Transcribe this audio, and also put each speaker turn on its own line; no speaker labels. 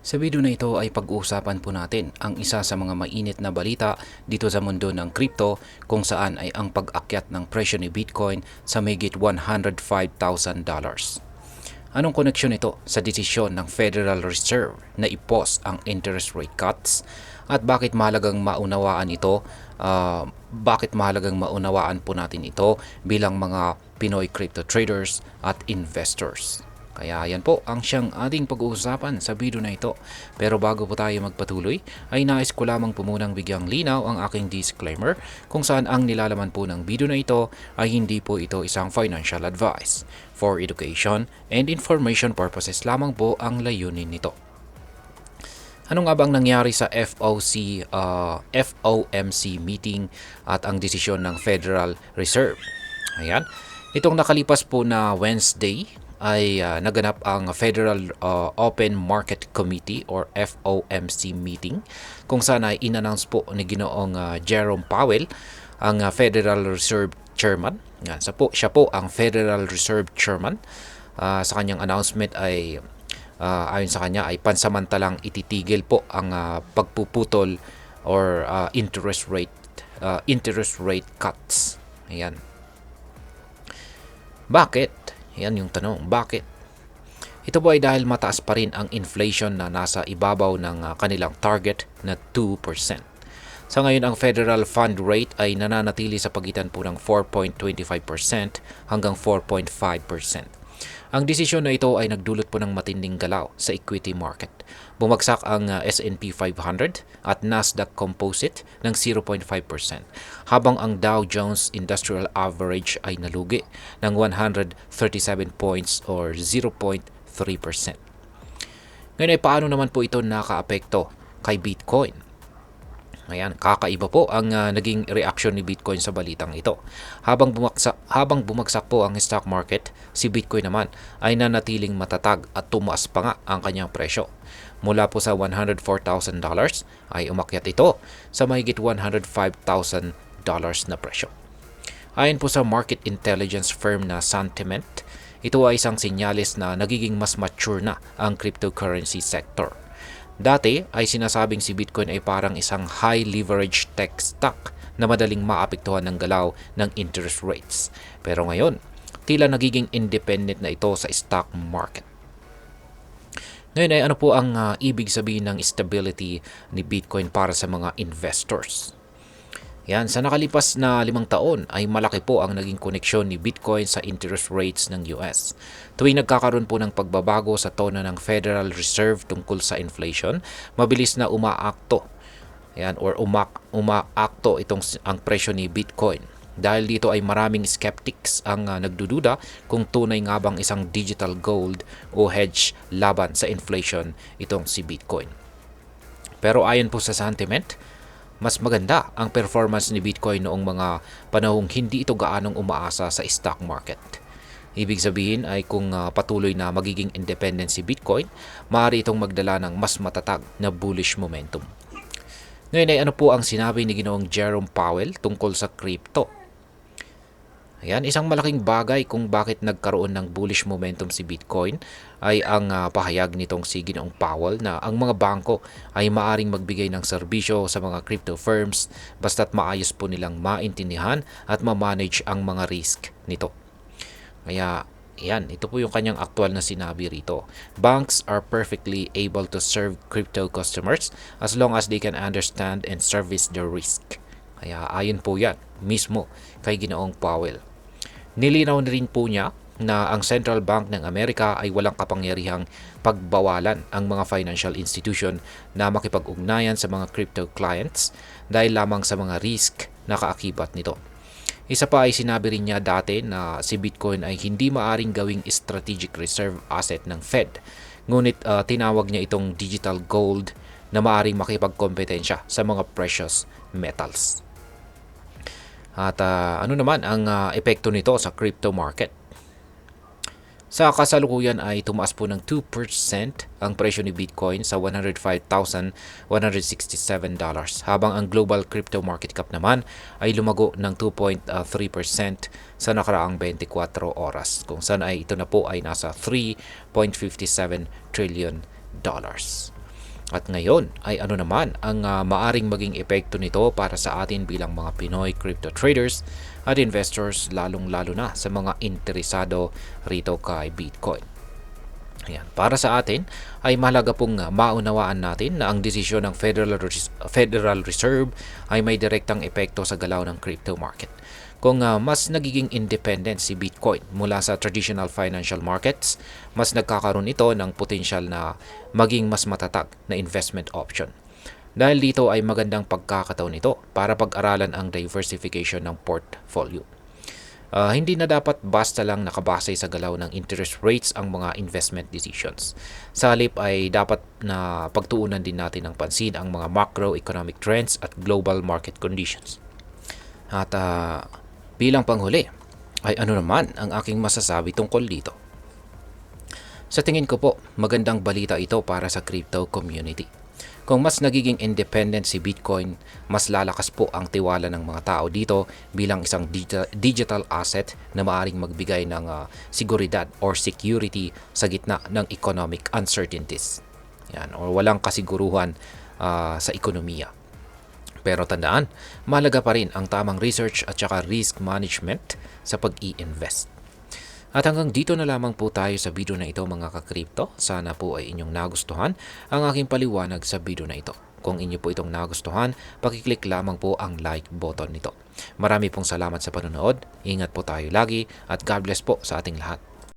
Sa video na ito ay pag-uusapan po natin ang isa sa mga mainit na balita dito sa mundo ng crypto kung saan ay ang pag-akyat ng presyo ni Bitcoin sa mahigit $105,000. Anong koneksyon ito sa desisyon ng Federal Reserve na i-pause ang interest rate cuts at bakit mahalagang maunawaan ito? Bakit mahalagang maunawaan po natin ito bilang mga Pinoy crypto traders at investors? Kaya yan po ang siyang ating pag-uusapan sa video na ito. Pero bago po tayo magpatuloy, ay nais ko lamang po munang bigyang linaw ang aking disclaimer kung saan ang nilalaman po ng video na ito ay hindi po ito isang financial advice. For education and information purposes lamang po ang layunin nito. Ano nga bang nangyari sa FOMC meeting at ang desisyon ng Federal Reserve? Ayan. Itong nakalipas po na Wednesday ay naganap ang Federal Open Market Committee or FOMC meeting kung saan ay in-announce po ni Ginoong Jerome Powell, ang Federal Reserve Chairman. Yan, siya po ang Federal Reserve Chairman. Sa kanyang announcement ay ayon sa kanya ay pansamantalang ititigil po ang pagpuputol or interest rate cuts. Ayan. Bakit? Yan yung tanong, bakit? Ito po ay dahil mataas pa rin ang inflation na nasa ibabaw ng kanilang target na 2%. Sa ngayon, ang federal fund rate ay nananatili sa pagitan po ng 4.25% hanggang 4.5%. Ang desisyon na ito ay nagdulot po ng matinding galaw sa equity market. Bumagsak ang S&P 500 at Nasdaq Composite ng 0.5%, habang ang Dow Jones Industrial Average ay nalugi ng 137 points or 0.3%. Ngayon ay paano naman po ito nakaapekto kay Bitcoin? Ayan, kakaiba po ang naging reaksyon ni Bitcoin sa balitang ito. Habang bumagsak po ang stock market, si Bitcoin naman ay nanatiling matatag at tumaas pa nga ang kanyang presyo. Mula po sa $104,000 ay umakyat ito sa mahigit $105,000 na presyo. Ayon po sa market intelligence firm na Sentiment, ito ay isang sinyalis na nagiging mas mature na ang cryptocurrency sector. Dati ay sinasabing si Bitcoin ay parang isang high leverage tech stock na madaling maapektuhan ng galaw ng interest rates. Pero ngayon, tila nagiging independent na ito sa stock market. Ngayon ay ano po ang ibig sabihin ng stability ni Bitcoin para sa mga investors? Yan, sa nakalipas na 5 taon ay malaki po ang naging koneksyon ni Bitcoin sa interest rates ng US. Tuwing nagkakaroon po ng pagbabago sa tono ng Federal Reserve tungkol sa inflation, mabilis na umaakto. Yan, or umaakto ang presyo ni Bitcoin. Dahil dito ay maraming skeptics ang nagdududa kung tunay nga bang isang digital gold o hedge laban sa inflation itong si Bitcoin. Pero ayon po sa Sentiment, mas maganda ang performance ni Bitcoin noong mga panahong hindi ito gaanong umaasa sa stock market. Ibig sabihin ay kung patuloy na magiging independent si Bitcoin, maaari itong magdala ng mas matatag na bullish momentum. Ngayon ay ano po ang sinabi ni Ginoong Jerome Powell tungkol sa crypto? Ayan, isang malaking bagay kung bakit nagkaroon ng bullish momentum si Bitcoin ay ang pahayag nitong si Ginoong Powell na ang mga bangko ay maaring magbigay ng serbisyo sa mga crypto firms basta't maayos po nilang maintindihan at ma-manage ang mga risk nito. Kaya yan, ito po yung kanyang aktual na sinabi rito. Banks are perfectly able to serve crypto customers as long as they can understand and service the risk. Kaya ayon po yan mismo kay Ginoong Powell. Nilinaw na rin po niya na ang Central Bank ng Amerika ay walang kapangyarihang pagbawalan ang mga financial institution na makipag-ugnayan sa mga crypto clients dahil lamang sa mga risk na kaakibat nito. Isa pa ay sinabi rin niya dati na si Bitcoin ay hindi maaring gawing strategic reserve asset ng Fed. Ngunit tinawag niya itong digital gold na maaring makipagkompetensya sa mga precious metals. At ano naman ang epekto nito sa crypto market? Sa kasalukuyan ay tumaas po ng 2% ang presyo ni Bitcoin sa $105,167, habang ang global crypto market cap naman ay lumago ng 2.3% sa nakaraang 24 oras, kung saan ay ito na po ay nasa $3.57 trillion. At ngayon ay ano naman ang maaring maging epekto nito para sa atin bilang mga Pinoy crypto traders at investors, lalong-lalo na sa mga interesado rito kay Bitcoin. Ayan. Para sa atin ay mahalaga pong maunawaan natin na ang desisyon ng Federal Reserve ay may direktang epekto sa galaw ng crypto market. Kung mas nagiging independent si Bitcoin mula sa traditional financial markets, mas nagkakaroon ito ng potensyal na maging mas matatag na investment option. Dahil dito ay magandang pagkakataon ito para pag-aralan ang diversification ng portfolio. Hindi na dapat basta lang nakabase sa galaw ng interest rates ang mga investment decisions. Sa halip ay dapat na pagtuunan din natin ng pansin ang mga macroeconomic trends at global market conditions. At bilang panghuli, ay ano naman ang aking masasabi tungkol dito? Sa tingin ko po, magandang balita ito para sa crypto community. Kung mas nagiging independent si Bitcoin, mas lalakas po ang tiwala ng mga tao dito bilang isang digital asset na maaring magbigay ng seguridad or security sa gitna ng economic uncertainties. Yan, o walang kasiguruhan sa ekonomiya. Pero tandaan, mahalaga pa rin ang tamang research at saka risk management sa pag-i-invest. At hanggang dito na lamang po tayo sa video na ito mga ka-crypto. Sana po ay inyong nagustuhan ang aking paliwanag sa video na ito. Kung inyo po itong nagustuhan, pakiclick lamang po ang like button nito. Marami pong salamat sa panonood. Ingat po tayo lagi at God bless po sa ating lahat.